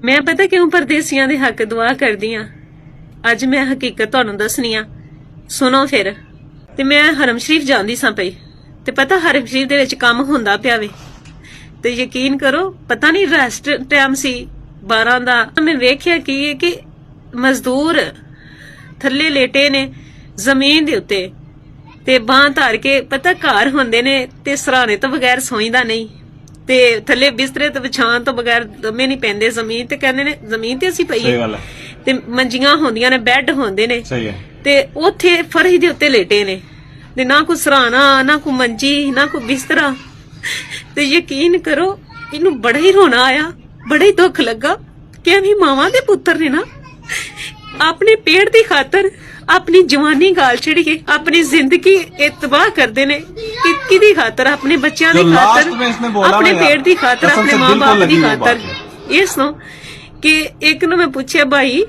मैं पता क्यों परदेसियां दे हक दुआ करदी हाँ। अज मैं हकीकत तुहानू दसनी आ, सुनो फिर। ते मैं हरम शरीफ जांदी सां पई, ते पता हरम शरीफ दे विच काम हुंदा पिया वे, ते यकीन करो पता नहीं रेस्ट टाइम सी 12 दा, मैं वेख्या कि मजदूर थल्ले लेटे ने जमीन दे उत्ते, ते बांह धार के पता घर हुंदे ने ते सराने तो बगैर सोईदा नहीं, ते थल्ले बिस्तरे ते विछाण तो बगैर दमे नहीं पैंदे जमीन ते, कहंदे ने जमीन ते असीं पईए, ते मंजियां होंदियां ने, बैड होंदे ने, ते उत्थे फर्श दे उत्ते लेटे ने, ते ना कोई सराना ना कोई मंजी ना कोई बिस्तरा। ते यकीन करो इनू बड़ा ही रोना आया, बड़ा ही दुख लगा कि अभी मावां दे पुत्तर ने ना अपने पेट दी खातर अपनी जवानी गाल छड़िए अपनी जिंदगी तबाह करते ने, किदी खातर? अपने बच्चों की खातर, अपने पेट की खातर, अपने माँ बाप की खातर। ये सुनो कि एक नु मैं पूछया भाई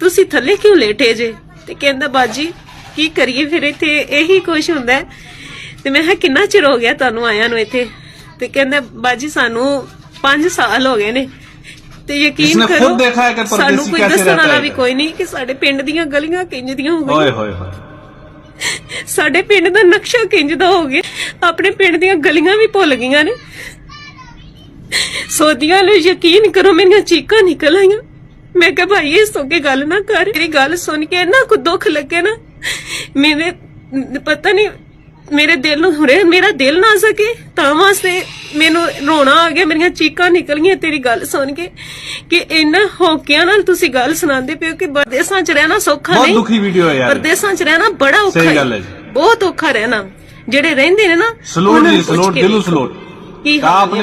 तुसी थले क्यों लेटे जे, ते कहंदा बाजी की करिए फिर इत्थे यही कुछ हुंदा है। ते मैं किन्ना चिर हो गया तुहानू आया नु इत्थे, ते कहंदा बाजी सानू 5 साल हो गए ने, ते यकीन करो सानू कोई दसण वाला भी कोई नहीं कि साडे पिंड दियां गलियां किंज दियां हो गई, साडे पिंड दा नक्शा किंज दा हो गया, अपने पिंड दियां गलियां भी भुल गईयां ने। सोदियां लो यकीन करो मेरियां चीकां निकल आईयां। मैं कहा भाई इस तोगे गल ना कर, मेरी गल सुन के ना कोई दुख लगे ना, मेरे पता नहीं मेरे दिल नूं हुरे मेरा दिल ना सके तां वास्ते मैनू रोना आ गया, मेरियां चीकां निकल गईयां तेरी गल सुन के कि इन्ना हौकिया नाल तुसी गल सुनांदे पियो कि परदेसां च रहना सौखा नहीं। बहुत दुखी वीडियो है यार, परदेसां च रहना बड़ा औखा है, बहुत औखा रहना। जेड़े रहिंदे ने ना सलोट दिलों सलोट की आपने